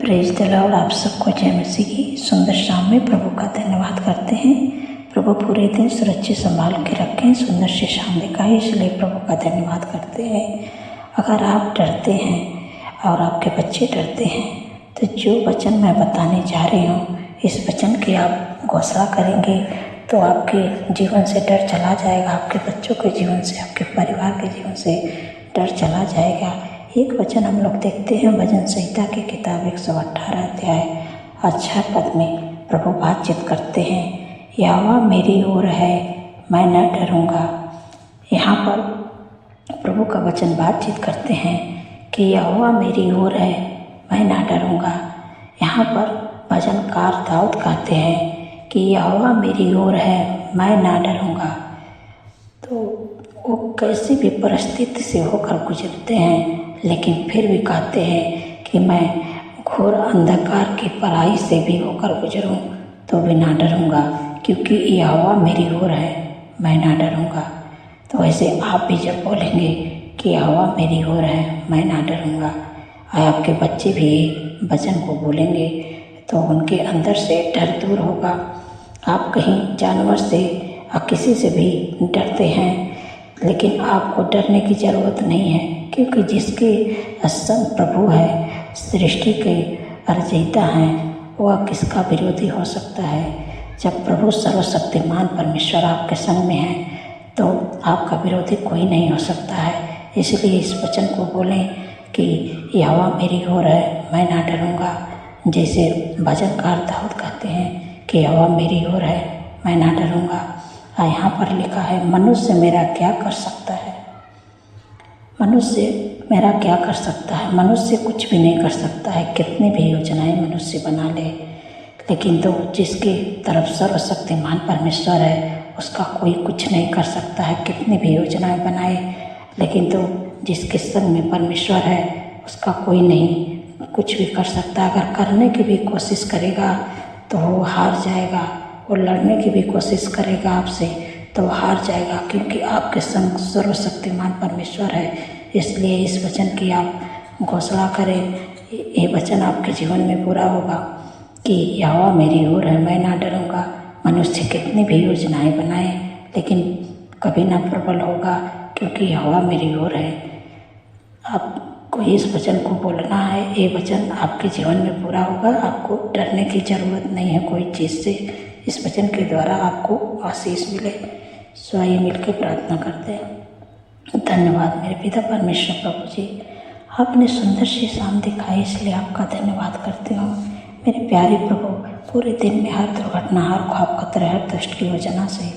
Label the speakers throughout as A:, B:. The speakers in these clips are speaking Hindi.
A: Praise the Lord. आप सबको जय मसीह की सुंदर शाम में प्रभु का धन्यवाद करते हैं। प्रभु पूरे दिन सुरक्षित संभाल के रखें, सुंदर से शाम दिखाए, इसलिए प्रभु का धन्यवाद करते हैं। अगर आप डरते हैं और आपके बच्चे डरते हैं तो जो वचन मैं बताने जा रही हूँ, इस वचन की आप घोषणा करेंगे तो आपके जीवन से डर चला जाएगा, आपके बच्चों के जीवन से, आपके परिवार के जीवन से डर चला जाएगा। एक वचन हम लोग देखते हैं भजन संहिता की किताब 118 अध्याय 6 पद में प्रभु बातचीत करते हैं, यहोवा मेरी ओर है, मैं न डरूंगा। यहाँ पर प्रभु का वचन बातचीत करते हैं कि यहोवा मेरी ओर है, मैं न डरूंगा। यहाँ पर भजनकार दाऊद कहते हैं कि यहोवा मेरी ओर है, मैं न डरूंगा। तो वो कैसी भी परिस्थिति से होकर गुजरते हैं, लेकिन फिर भी कहते हैं कि मैं घोर अंधकार की पराई से भी होकर गुजरूं तो भी ना डरूंगा, क्योंकि यहोवा मेरी ओर है, मैं ना डरूंगा। तो ऐसे आप भी जब बोलेंगे कि यहोवा मेरी ओर है, मैं ना डरूंगा, आपके बच्चे भी वचन को बोलेंगे तो उनके अंदर से डर दूर होगा। आप कहीं जानवर से किसी से भी डरते हैं, लेकिन आपको डरने की ज़रूरत नहीं है, क्योंकि जिसके संग प्रभु है, सृष्टि के रचयिता हैं, वह किसका विरोधी हो सकता है। जब प्रभु सर्वशक्तिमान परमेश्वर आपके संग में है तो आपका विरोधी कोई नहीं हो सकता है। इसलिए इस वचन को बोलें कि यहोवा मेरी ओर है, मैं ना डरूंगा। जैसे भजनकार दाऊद कहते हैं कि यहोवा मेरी ओर है, मैं ना डरूंगा। यहाँ पर लिखा है, मनुष्य मेरा क्या कर सकता है, मनुष्य मेरा क्या कर सकता है। मनुष्य कुछ भी नहीं कर सकता है, कितनी भी योजनाएं मनुष्य बना ले, लेकिन तो जिसकी तरफ सर्वशक्तिमान परमेश्वर है उसका कोई कुछ नहीं कर सकता है। कितनी भी योजनाएं बनाए, लेकिन तो जिसके संग में परमेश्वर है उसका कोई नहीं कुछ भी कर सकता। अगर करने की भी कोशिश करेगा तो वो हार जाएगा, वो लड़ने की भी कोशिश करेगा आपसे तो हार जाएगा, क्योंकि आपके संग सर्वशक्तिमान परमेश्वर है। इसलिए इस वचन की आप घोषणा करें, ये वचन आपके जीवन में पूरा होगा कि यहोवा मेरी ओर है, मैं ना डरूंगा। मनुष्य कितनी भी योजनाएं बनाए, लेकिन कभी ना प्रबल होगा, क्योंकि यहोवा मेरी ओर है। आपको इस वचन को बोलना है, ये वचन आपके जीवन में पूरा होगा। आपको डरने की ज़रूरत नहीं है कोई चीज़ से। इस वचन के द्वारा आपको आशीष मिले। स्वयं मिलकर प्रार्थना करते हैं। धन्यवाद मेरे पिता परमेश्वर प्रभु जी, आपने सुंदर सी शाम दिखाई, इसलिए आपका धन्यवाद करती हूँ। मेरे प्यारे प्रभु, पूरे दिन में हर दुर्घटना, हर ख्वाब खतरे, हर दुष्ट की योजना से,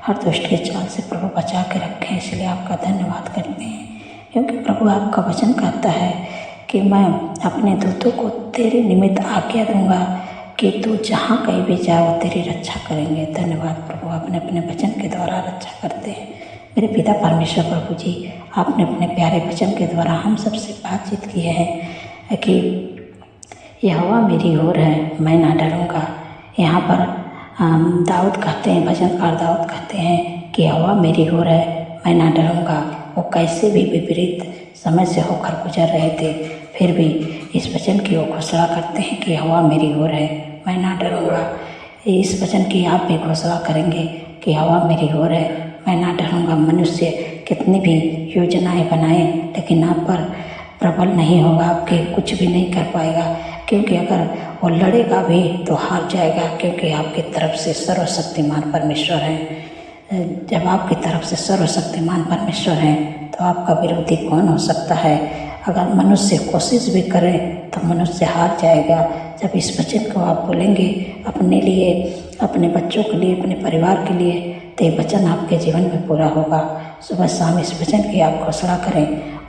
A: हर दुष्ट के चाल से प्रभु बचा के रखें, इसलिए आपका धन्यवाद करते हैं। क्योंकि प्रभु आपका वचन कहता है कि मैं अपने दूतों को तेरे निमित्त आज्ञा दूंगा कि तू जहाँ कहीं भी जाओ तेरी रक्षा करेंगे। धन्यवाद प्रभु, आपने अपने वचन के द्वारा रक्षा करते हैं। मेरे पिता परमेश्वर प्रभु जी, आपने अपने प्यारे वचन के द्वारा हम सबसे बातचीत की है कि यहोवा मेरी ओर है, मैं ना डरूंगा। यहाँ पर दाऊद कहते हैं, भजनकार दाऊद कहते हैं कि यहोवा मेरी ओर है, मैं ना डरूंगा। वो कैसे भी विपरीत समय से होकर गुजर रहे थे, फिर भी इस वचन की वो घोषणा करते हैं कि यहोवा मेरी ओर है, मैं ना डरूंगा। इस वचन की आप भी घोषणा करेंगे कि यहोवा मेरी ओर है, मैं ना डरूंगा। मनुष्य कितनी भी योजनाएं बनाए, लेकिन आप पर प्रबल नहीं होगा, आपके कुछ भी नहीं कर पाएगा, क्योंकि अगर वो लड़ेगा भी तो हार जाएगा, क्योंकि आपकी तरफ से सर्वशक्तिमान परमेश्वर है। जब आपकी तरफ से सर्वशक्तिमान परमेश्वर है तो आपका विरोधी कौन हो सकता है। अगर मनुष्य कोशिश भी करे तो मनुष्य हार जाएगा। जब इस वचन को आप बोलेंगे अपने लिए, अपने बच्चों के लिए, अपने परिवार के लिए, तो ये वचन आपके जीवन में पूरा होगा। सुबह शाम इस वचन की आप घोषणा करें,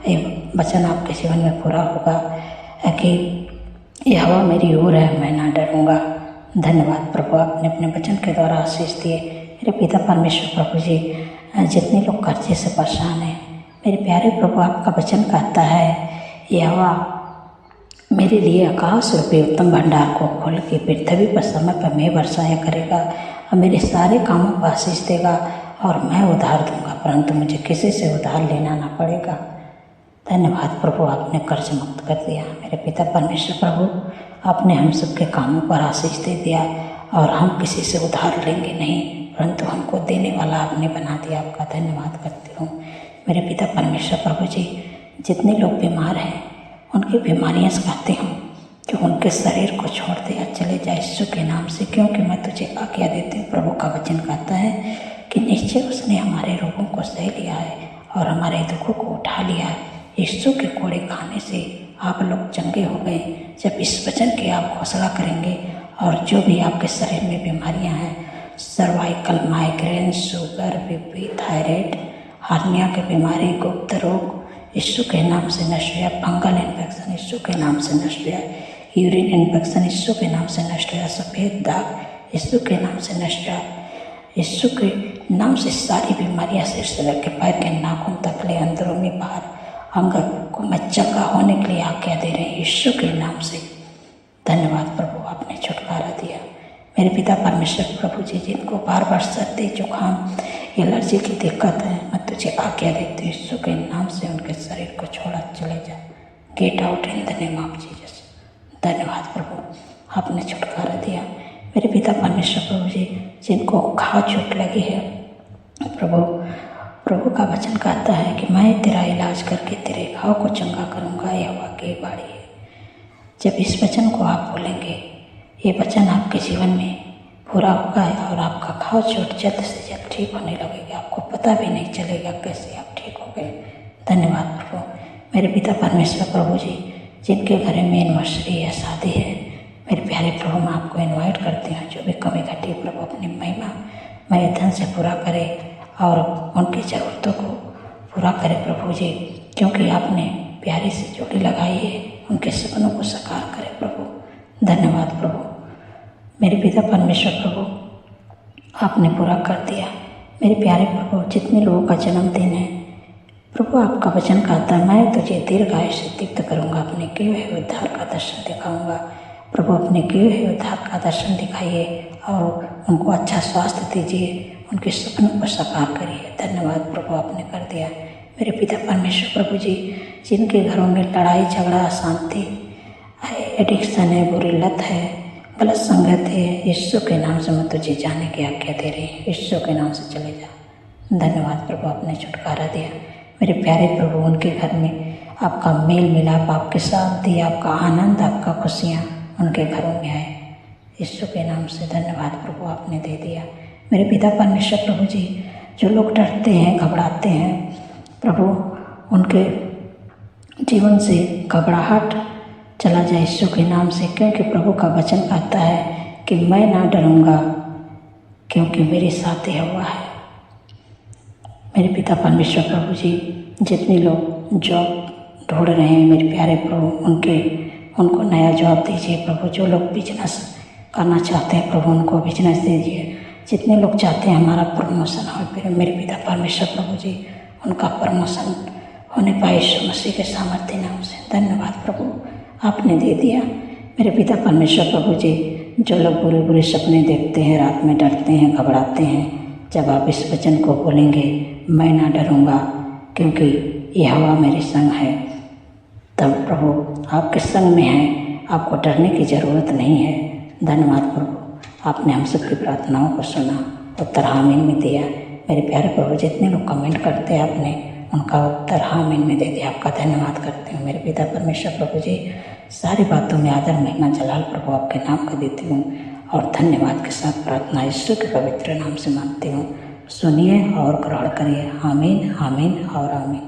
A: ये वचन आपके जीवन में पूरा होगा कि यहोवा मेरी ओर है, मैं ना डरूंगा। धन्यवाद प्रभु, आपने अपने वचन के द्वारा आशीष दिए। मेरे पिता परमेश्वर प्रभु जी, जितने लोग कर्जे से परेशान हैं, मेरे प्यारे प्रभु, आपका वचन कहता है यहोवा मेरे लिए आकाश रूपी उत्तम भंडार को खोल के पृथ्वी पर समय पर मेघ बरसाया करेगा और मेरे सारे कामों को आशीष देगा और मैं उधार दूंगा, परंतु मुझे किसी से उधार लेना ना पड़ेगा। धन्यवाद प्रभु, आपने कर्ज मुक्त कर दिया। मेरे पिता परमेश्वर प्रभु, आपने हम सबके कामों पर आशीष दे दिया और हम किसी से उधार लेंगे नहीं, परंतु हमको देने वाला आपने बना दिया। आपका धन्यवाद करती हूँ। मेरे पिता परमेश्वर प्रभु जी, जितने लोग बीमार हैं उनकी बीमारियाँ कहती हूँ कि उनके शरीर को छोड़ दिया चले जाए यीशु के नाम से, क्योंकि मैं तुझे आज्ञा देती हूँ। प्रभु का वचन कहता है कि निश्चय उसने हमारे रोगों को सह लिया है और हमारे दुखों को उठा लिया है। यीशु के कोड़े खाने से आप लोग चंगे हो गए। जब इस वचन की आप घोषणा करेंगे और जो भी आपके शरीर में बीमारियां हैं, cervical, migraine, sugar, BP, thyroid, hernia की बीमारी, गुप्त रोग यीशु के नाम से नष्ट हुआ। फंगल इन्फेक्शन यीशु के नाम से नष्ट हुआ। यूरिन इन्फेक्शन यीशु के नाम से नष्ट हुआ। सफ़ेद दाग यीशु के नाम से नष्ट हुआ। यीशु के नाम से सारी बीमारियां सिर से लेकर पैर के नाखून तक ले, अंदरूनी बाहर अंग को मैं चंगा होने के लिए आज्ञा दे रहे हैं यीशु के नाम से। धन्यवाद प्रभु, आपने छुटकारा दिया। मेरे पिता परमेश्वर प्रभु जी, जिनको बार बार सर्दी, जुकाम, एलर्जी की दिक्कत है, मैं तुझे आज्ञा देती हूँ यीशु के नाम से उनके शरीर को छोड़ा चले जा। Get out in the name of Jesus. धन्यवाद प्रभु, आपने छुटकारा दिया। मेरे पिता परमेश्वर प्रभु जी, जिनको घाव चोट लगी है, प्रभु का वचन कहता है कि मैं तेरा इलाज करके तेरे घाव को चंगा करूँगा। यहोवा की बाड़ी है। जब इस वचन को आप बोलेंगे, ये वचन आपके जीवन में पूरा होगा और आपका घाव चोट जल्द से जल्द ठीक होने लगेगा। आपको पता भी नहीं चलेगा कैसे आप ठीक हो गए। धन्यवाद प्रभु। मेरे पिता परमेश्वर प्रभु जी, जिनके घर में एनिवर्सरी है, शादी है, मेरे प्यारे प्रभु, मैं आपको इन्वाइट करती हूँ। जो भी कमी घटी प्रभु अपनी महिमा मैं धन से पूरा करे और उनकी ज़रूरतों को पूरा करे प्रभु जी, क्योंकि आपने प्यारी सी जोड़ी लगाई है। उनके सपनों को साकार करे प्रभु। धन्यवाद प्रभु। मेरे पिता परमेश्वर प्रभु, आपने पूरा कर दिया। मेरे प्यारे प्रभु, जितने लोगों का जन्मदिन है प्रभु, आपका वचन कहता है मैं तुझे दीर्घायु से दीप्त करूँगा, अपने किए हुए उद्धार का दर्शन दिखाऊँगा। प्रभु, अपने किए हुए उद्धार का दर्शन दिखाइए और उनको अच्छा स्वास्थ्य दीजिए, उनके सपनों को साकार करिए। धन्यवाद प्रभु, आपने कर दिया। मेरे पिता परमेश्वर प्रभु जी, जिनके घरों में लड़ाई झगड़ा, अशांति, एडिक्शन है, बुरी लत है, गलत संगत है, यीशु के नाम से मैं तुझे जाने की आज्ञा दे रही हूँ। यीशु के नाम से चले जा। धन्यवाद प्रभु, आपने छुटकारा दिया। मेरे प्यारे प्रभु, उनके घर में आपका मेल मिलाप, आपकी शांति, आपका आनंद, आपका खुशियाँ उनके घरों में आए। यीशु के नाम से धन्यवाद प्रभु, आपने दे दिया। मेरे पिता परमेश्वर प्रभु जी, जो लोग डरते हैं, घबराते हैं प्रभु, उनके जीवन से घबराहट चला जाए यीशु के नाम से, क्योंकि प्रभु का वचन कहता है कि मैं ना डरूँगा क्योंकि मेरे साथ यहोवा है। मेरे पिता परमेश्वर प्रभु जी, जितने लोग जॉब ढूंढ रहे हैं मेरे प्यारे प्रभु, उनको नया जॉब दीजिए प्रभु। जो लोग बिजनेस करना चाहते हैं प्रभु, उनको बिजनेस दीजिए। जितने लोग चाहते हैं हमारा प्रमोशन हो, मेरे पिता परमेश्वर प्रभु जी, उनका प्रमोशन होने पाए यीशु मसीह के सामर्थ्य नाम से। धन्यवाद प्रभु, आपने दे दिया। मेरे पिता परमेश्वर प्रभु जी, जो लोग बुरे बुरे सपने देखते हैं, रात में डरते हैं, घबराते हैं, जब आप इस वचन को बोलेंगे मैं ना डरूँगा क्योंकि यहोवा मेरे संग है, तब प्रभु आपके संग में है, आपको डरने की ज़रूरत नहीं है। धन्यवाद प्रभु, आपने हम सबकी प्रार्थनाओं को सुना, उत्तर आमीन में दिया। मेरे प्यारे प्रभु, जितने लोग कमेंट करते हैं आपने उनका उत्तर आमीन में दे दिया। आपका धन्यवाद करते हैं मेरे पिता परमेश्वर प्रभु जी। सारी बातों में आदर, महिमा, जलाल प्रभु आपके नाम का देती हूँ और धन्यवाद के साथ प्रार्थना यीशु के पवित्र नाम से मांगती हूँ। सुनिए और ग्रहण करिए। आमीन, आमीन और आमीन।